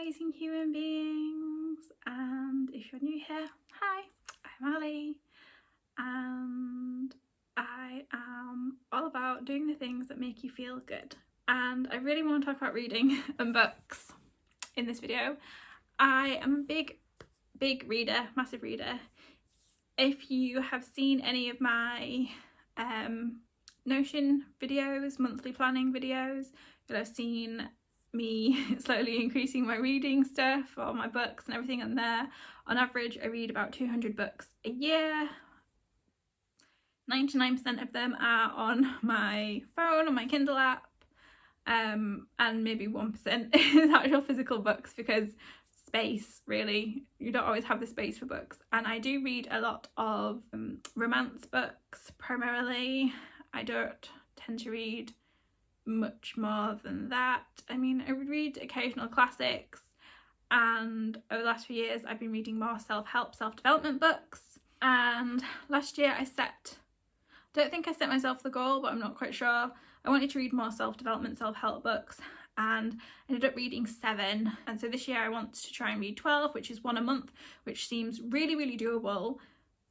amazing human beings, and if you're new here, hi, I'm Ali, and I am all about doing the things that make you feel good. And I really want to talk about reading and books in this video. I am a big reader, massive reader. If you have seen any of my Notion videos, monthly planning videos, you'll have seen me slowly increasing my reading stuff, or my books and everything in there. On average, I read about 200 books a year. 99% of them are on my phone, on my Kindle app, and maybe 1% is actual physical books, because space, really, you don't always have the space for books. And I do read a lot of romance books primarily. I don't tend to read much more than that. I mean, I would read occasional classics, and over the last few years I've been reading more self-help, self-development books. And last year I don't think I set myself the goal, but I'm not quite sure. I wanted to read more self-development, self-help books, and I ended up reading 7. And so this year I want to try and read 12, which is 1 a month, which seems really doable,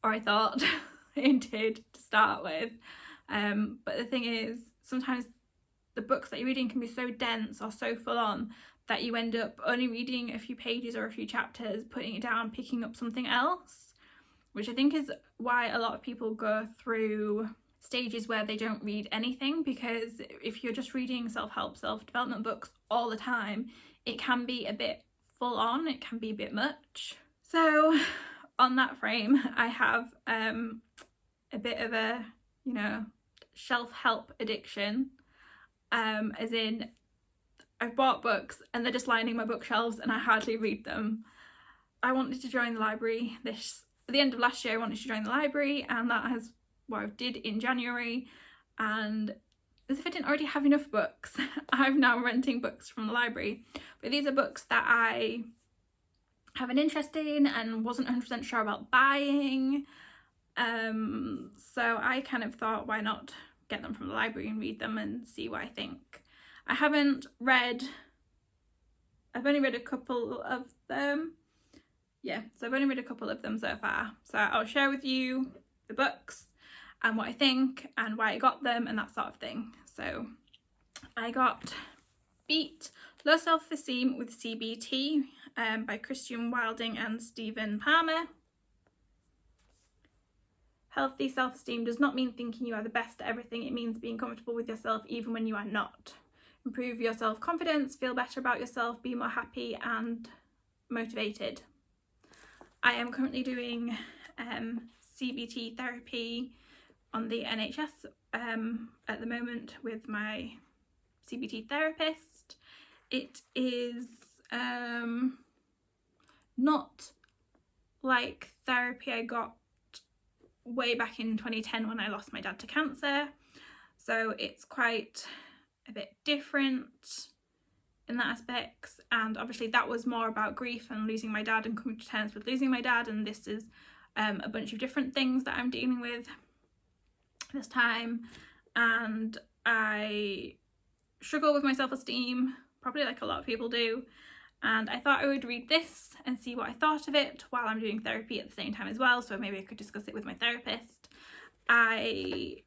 or I thought it did to start with. But the thing is, sometimes the books that you're reading can be so dense or so full on that you end up only reading a few pages or a few chapters, putting it down, picking up something else, which I think is why a lot of people go through stages where they don't read anything. Because if you're just reading self-help, self-development books all the time, it can be a bit full on, it can be a bit much. So on that frame, I have a bit of a, self-help addiction, as in I've bought books and they're just lining my bookshelves and I hardly read them. I wanted to join the library at the end of last year. I wanted to join the library, and that has what I did in January. And as if I didn't already have enough books, I'm now renting books from the library. But these are books that I have an interest in and wasn't 100% sure about buying. So I kind of thought, why not get them from the library and read them and see what I think. I've only read a couple of them. Yeah, so I've only read a couple of them so far. So I'll share with you the books and what I think and why I got them and that sort of thing. So I got Beat Low Self-Esteem with CBT by Christian Wilding and Stephen Palmer. Healthy self-esteem does not mean thinking you are the best at everything. It means being comfortable with yourself even when you are not. Improve your self-confidence, feel better about yourself, be more happy and motivated. I am currently doing CBT therapy on the NHS at the moment with my CBT therapist. It is not like therapy I got way back in 2010 when I lost my dad to cancer, so it's quite a bit different in that aspect. And obviously that was more about grief and losing my dad and coming to terms with losing my dad, and this is a bunch of different things that I'm dealing with this time. And I struggle with my self-esteem, probably like a lot of people do, and I thought I would read this and see what I thought of it while I'm doing therapy at the same time as well, so maybe I could discuss it with my therapist. I've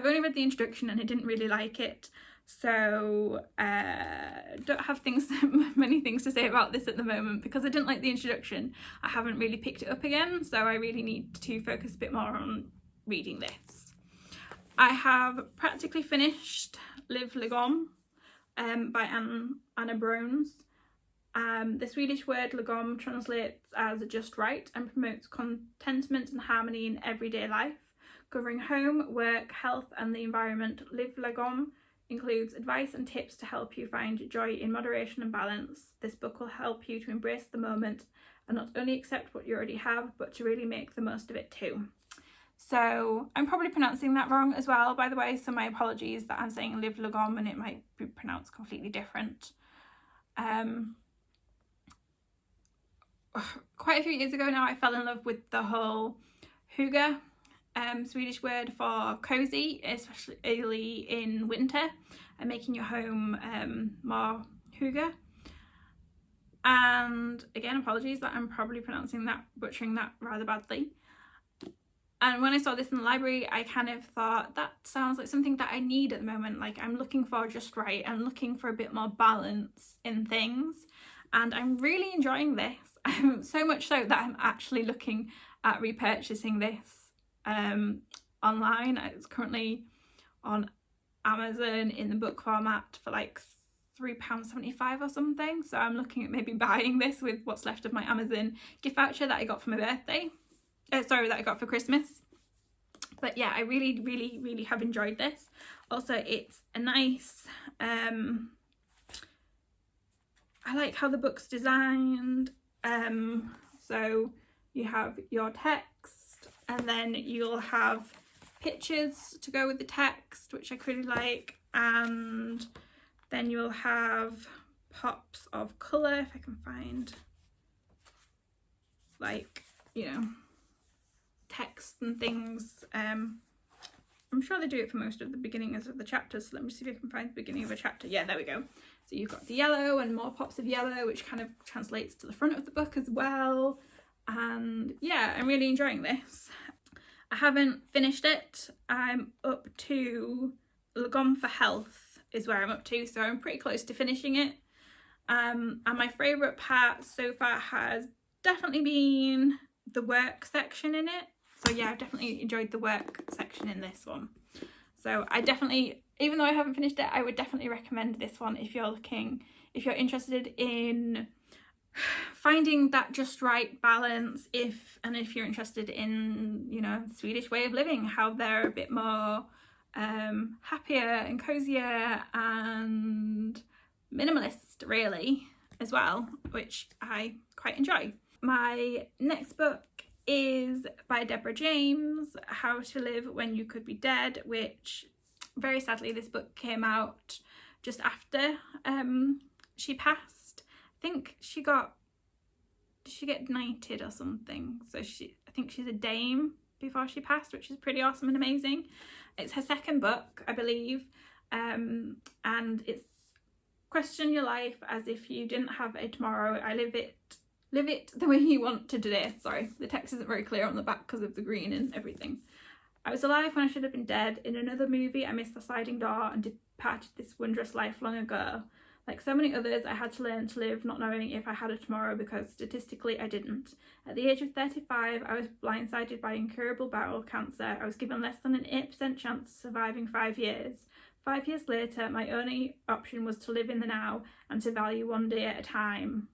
only read the introduction and I didn't really like it, so don't have many things to say about this at the moment. Because I didn't like the introduction, I haven't really picked it up again, so I really need to focus a bit more on reading this. I have practically finished Live Lagom by Anna Brones. The Swedish word lagom translates as just right and promotes contentment and harmony in everyday life, covering home, work, health and the environment. Live Lagom includes advice and tips to help you find joy in moderation and balance. This book will help you to embrace the moment and not only accept what you already have, but to really make the most of it too. So I'm probably pronouncing that wrong as well, by the way, so my apologies that I'm saying Live Lagom and it might be pronounced completely different. Quite a few years ago now, I fell in love with the whole hygge, Swedish word for cozy, especially in winter, and making your home more hygge. And again, apologies that I'm probably butchering that rather badly. And when I saw this in the library, I kind of thought, that sounds like something that I need at the moment. Like, I'm looking for just right. I'm looking for a bit more balance in things. And I'm really enjoying this. So much so that I'm actually looking at repurchasing this online. It's currently on Amazon in the book format for like £3.75 or something. So I'm looking at maybe buying this with what's left of my Amazon gift voucher that I got for my birthday. That I got for Christmas. But yeah, I really have enjoyed this. Also, it's a nice, I like how the book's designed. So you have your text, and then you'll have pictures to go with the text, which I really like, and then you'll have pops of colour, if I can find, like, you know, text and things. I'm sure they do it for most of the beginnings of the chapters, so let me see if I can find the beginning of a chapter. Yeah, there we go. So you've got the yellow and more pops of yellow, which kind of translates to the front of the book as well. And yeah, I'm really enjoying this. I haven't finished it. I'm up to Gone for Health is where I'm up to, so I'm pretty close to finishing it. And my favourite part so far has definitely been the work section in it. So yeah, I've definitely enjoyed the work section in this one. So I definitely, even though I haven't finished it, I would definitely recommend this one if you're interested in finding that just right balance, if you're interested in, you know, the Swedish way of living, how they're a bit more happier and cozier and minimalist really as well, which I quite enjoy. My next book is by Deborah James, How to Live When You Could Be Dead, which very sadly this book came out just after she passed. I think did she get knighted or something? So I think she's a dame before she passed, which is pretty awesome and amazing. It's her second book, I believe, and it's question your life as if you didn't have a tomorrow. I live it the way you want to today. Sorry, the text isn't very clear on the back because of the green and everything. I was alive when I should have been dead. In another movie, I missed the sliding door and departed this wondrous life long ago. Like so many others, I had to learn to live not knowing if I had a tomorrow because statistically I didn't. At the age of 35, I was blindsided by incurable bowel cancer. I was given less than an 8% chance of surviving 5 years. 5 years later, my only option was to live in the now and to value one day at a time.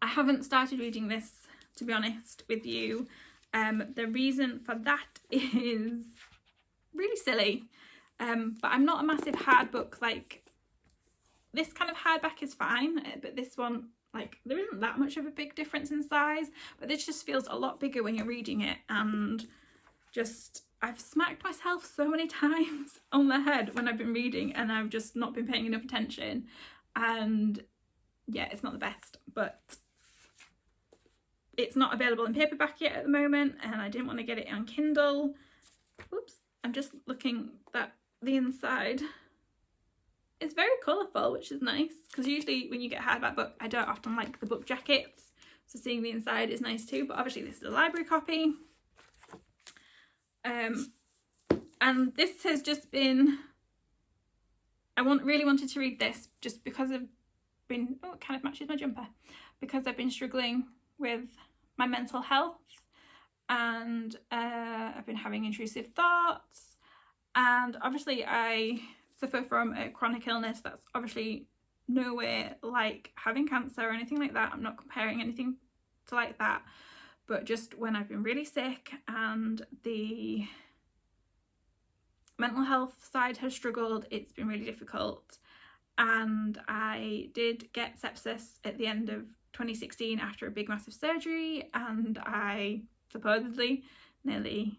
I haven't started reading this, to be honest with you. The reason for that is really silly, but I'm not a massive hard book. Like, this kind of hardback is fine, but this one, like, there isn't that much of a big difference in size, but this just feels a lot bigger when you're reading it, and just, I've smacked myself so many times on the head when I've been reading and I've just not been paying enough attention, and yeah, it's not the best, but it's not available in paperback yet at the moment, and I didn't want to get it on Kindle. Whoops, I'm just looking at the inside. It's very colourful, which is nice, because usually when you get a hardback book, I don't often like the book jackets, so seeing the inside is nice too, but obviously this is a library copy. And this has just been, really wanted to read this just because I've been, oh, it kind of matches my jumper, because I've been struggling with my mental health, and I've been having intrusive thoughts, and obviously I suffer from a chronic illness that's obviously nowhere like having cancer or anything like that. I'm not comparing anything to like that, but just when I've been really sick and the mental health side has struggled, it's been really difficult. And I did get sepsis at the end of 2016 after a big massive surgery, and I supposedly nearly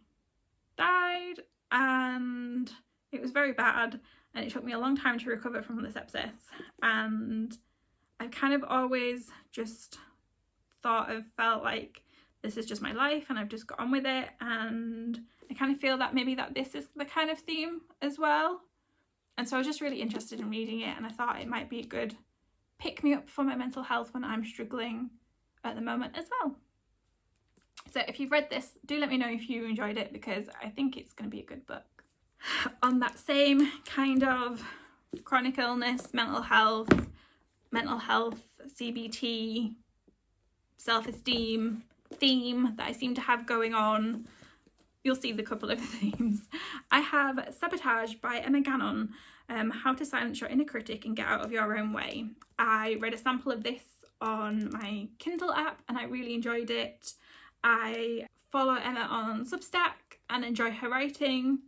died, and it was very bad, and it took me a long time to recover from the sepsis. And I've kind of always just felt like this is just my life and I've just got on with it, and I kind of feel that maybe that this is the kind of theme as well. And so I was just really interested in reading it, and I thought it might be a good pick me up for my mental health when I'm struggling at the moment as well. So if you've read this, do let me know if you enjoyed it, because I think it's going to be a good book. On that same kind of chronic illness, mental health, CBT, self-esteem theme that I seem to have going on, you'll see the couple of themes. I have Sabotage by Emma Gannon, How to Silence Your Inner Critic and Get Out of Your Own Way. I read a sample of this on my Kindle app and I really enjoyed it. I follow Emma on Substack and enjoy her writing.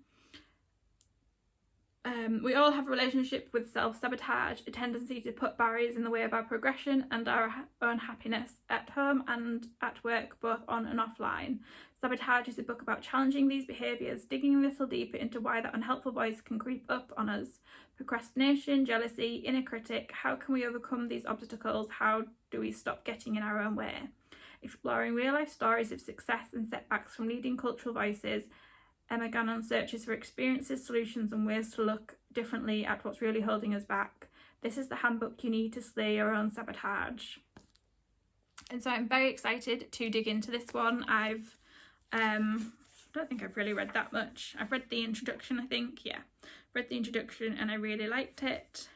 We all have a relationship with self-sabotage, a tendency to put barriers in the way of our progression and our own happiness at home and at work, both on and offline. Sabotage is a book about challenging these behaviours, digging a little deeper into why that unhelpful voice can creep up on us. Procrastination, jealousy, inner critic, how can we overcome these obstacles? How do we stop getting in our own way? Exploring real-life stories of success and setbacks from leading cultural voices, Emma Gannon searches for experiences, solutions and ways to look differently at what's really holding us back. This is the handbook you need to slay your own sabotage. And so I'm very excited to dig into this one. I don't think I've really read that much. I've read the introduction, I think. Yeah, read the introduction and I really liked it.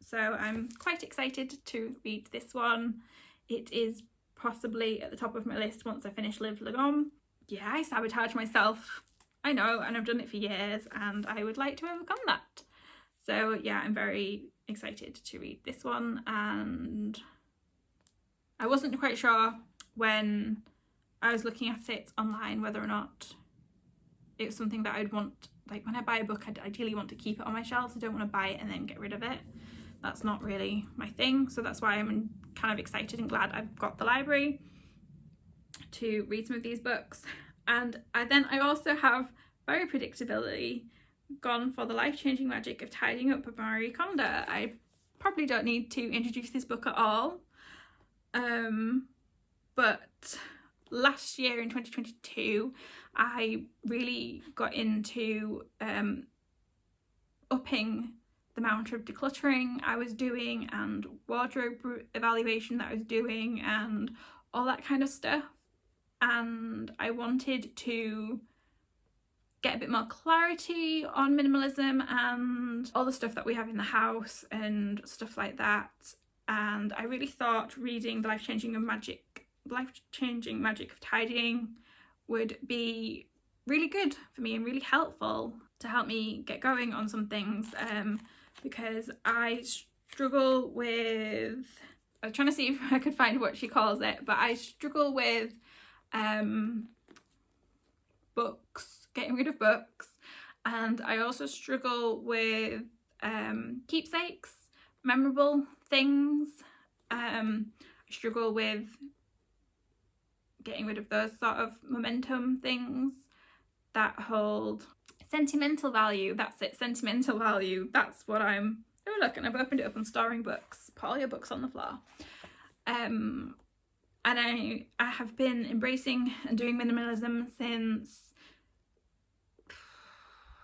So I'm quite excited to read this one. It is possibly at the top of my list once I finish Live Lagom. Yeah, I sabotage myself. I know, and I've done it for years and I would like to overcome that. So yeah, I'm very excited to read this one, and I wasn't quite sure when I was looking at it online whether or not it was something that I'd want, like when I buy a book I'd ideally want to keep it on my shelves. I don't want to buy it and then get rid of it. That's not really my thing, so that's why I'm kind of excited and glad I've got the library to read some of these books. And I also have, very predictably, gone for The Life-Changing Magic of Tidying Up by Marie Kondo. I probably don't need to introduce this book at all, but last year in 2022 I really got into upping the amount of decluttering I was doing and wardrobe evaluation that I was doing and all that kind of stuff. And I wanted to get a bit more clarity on minimalism and all the stuff that we have in the house and stuff like that. And I really thought reading The Life-Changing Magic of Tidying would be really good for me and really helpful to help me get going on some things, because I struggle with, I was trying to see if I could find what she calls it, but I struggle with books, getting rid of books, and I also struggle with keepsakes, memorable things. I struggle with getting rid of those sort of momentum things that hold sentimental value. That's it, sentimental value. That's what I'm, oh look, and I've opened it up on Storing Books. Put all your books on the floor. And I have been embracing and doing minimalism since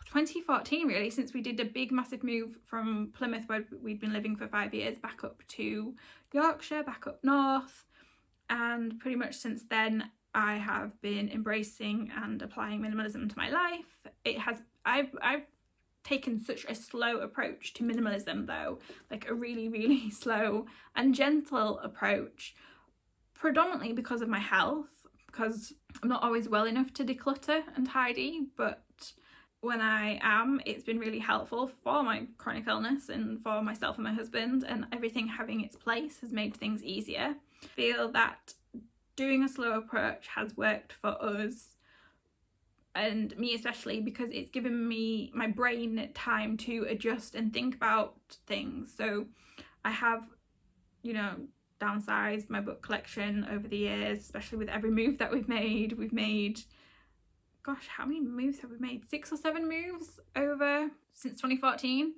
2014, really, since we did a big massive move from Plymouth, where we'd been living for 5 years, back up to Yorkshire, back up north. And pretty much since then I have been embracing and applying minimalism to my life. I've taken such a slow approach to minimalism though, like a really slow and gentle approach, predominantly because of my health, because I'm not always well enough to declutter and tidy, but when I am, it's been really helpful for my chronic illness and for myself and my husband, and everything having its place has made things easier. I feel that doing a slow approach has worked for us, and me especially, because it's given me, my brain, time to adjust and think about things. So I have, you know, downsized my book collection over the years, especially with every move that we've made, gosh, how many moves have we made? 6 or 7 moves over since 2014.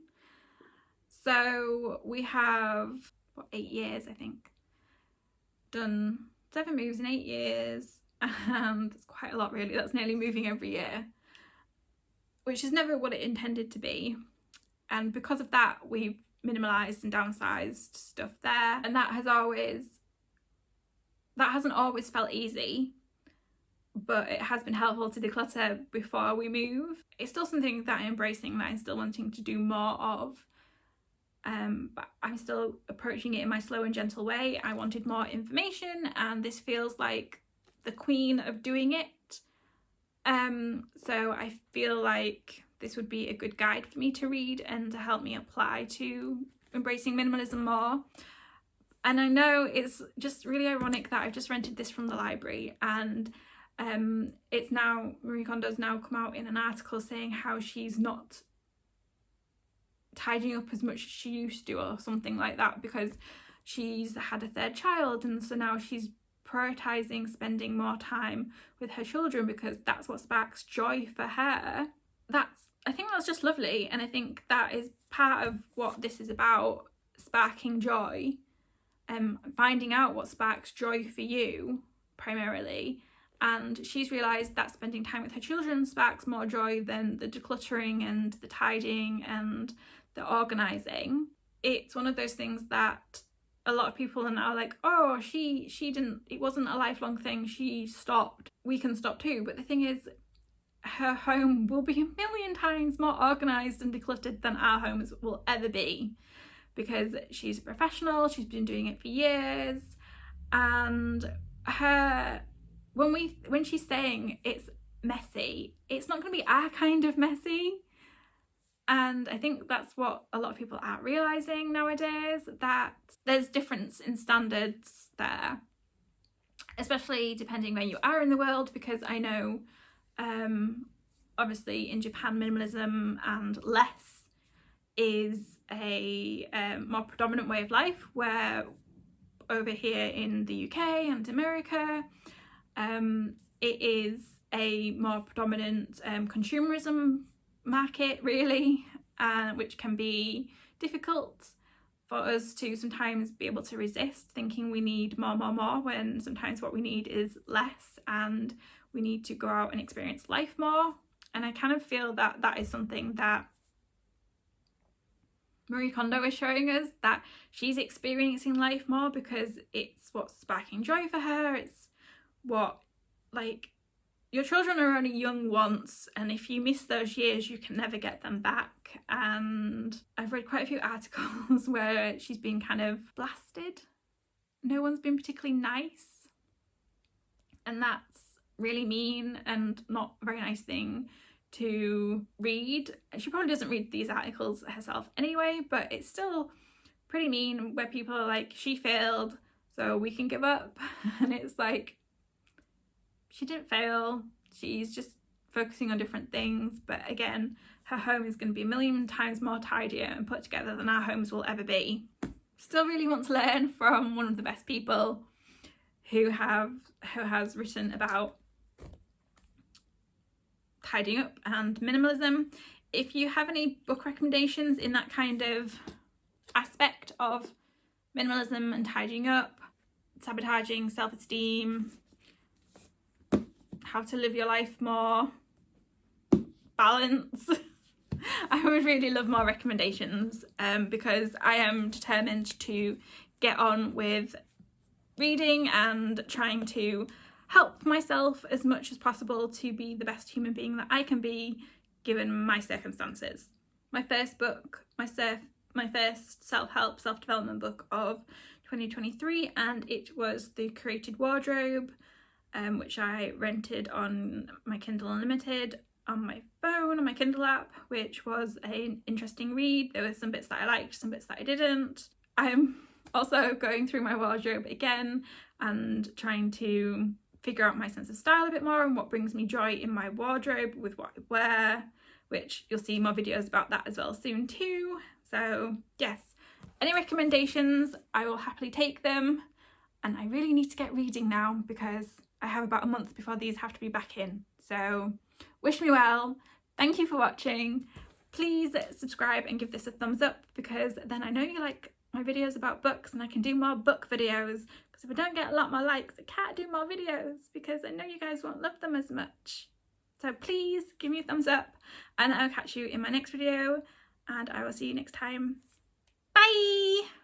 So we have, what, 8 years, I think, done 7 moves in 8 years, and that's quite a lot really. That's nearly moving every year, which is never what it intended to be. And because of that, we've minimalised and downsized stuff there, and that hasn't always felt easy, but it has been helpful to declutter before we move. It's still something that I'm embracing, that I'm still wanting to do more of, but I'm still approaching it in my slow and gentle way. I wanted more information, and this feels like the queen of doing it. So I feel like this would be a good guide for me to read and to help me apply to embracing minimalism more. And I know it's just really ironic that I've just rented this from the library, and it's now, Marie Kondo's now come out in an article saying how she's not tidying up as much as she used to, or something like that, because she's had a third child, and so now she's prioritizing spending more time with her children because that's what sparks joy for her. I think that's just lovely, and I think that is part of what this is about, sparking joy, finding out what sparks joy for you primarily. And she's realised that spending time with her children sparks more joy than the decluttering and the tidying and the organising. It's one of those things that a lot of people are now like, oh, she didn't, it wasn't a lifelong thing, she stopped. We can stop too. But the thing is, her home will be a million times more organised and decluttered than our homes will ever be, because she's a professional, she's been doing it for years, and when she's saying it's messy, it's not going to be our kind of messy. And I think that's what a lot of people aren't realising nowadays, that there's difference in standards there, especially depending where you are in the world, because I know obviously in Japan minimalism and less is a more predominant way of life, where over here in the UK and America it is a more predominant consumerism market, really, which can be difficult for us to sometimes be able to resist, thinking we need more, when sometimes what we need is less, and we need to go out and experience life more. And I kind of feel that that is something that Marie Kondo is showing us, that she's experiencing life more because it's what's sparking joy for her. It's what, like, your children are only young once, and if you miss those years you can never get them back. And I've read quite a few articles where she's been kind of blasted. No one's been particularly nice, and that's really mean and not a very nice thing to read. She probably doesn't read these articles herself anyway, but it's still pretty mean, where people are like, she failed so we can give up. And it's like, she didn't fail, she's just focusing on different things. But again, her home is going to be a million times more tidier and put together than our homes will ever be. Still really want to learn from one of the best people who has written about tidying up and minimalism. If you have any book recommendations in that kind of aspect of minimalism and tidying up, sabotaging self-esteem, how to live your life more, balance, I would really love more recommendations, because I am determined to get on with reading and trying to help myself as much as possible to be the best human being that I can be given my circumstances. My first book, my first self-help, self-development book of 2023, and it was The Curated Wardrobe, which I rented on my Kindle Unlimited on my phone, on my Kindle app, which was an interesting read. There were some bits that I liked, some bits that I didn't. I'm also going through my wardrobe again and trying to figure out my sense of style a bit more and what brings me joy in my wardrobe with what I wear, which you'll see more videos about that as well soon too. So yes, any recommendations, I will happily take them. And I really need to get reading now because I have about a month before these have to be back in. So wish me well. Thank you for watching. Please subscribe and give this a thumbs up, because then I know you like my videos about books and I can do more book videos. Because if I don't get a lot more likes, I can't do more videos, because I know you guys won't love them as much. So please give me a thumbs up, and I'll catch you in my next video, and I will see you next time. Bye!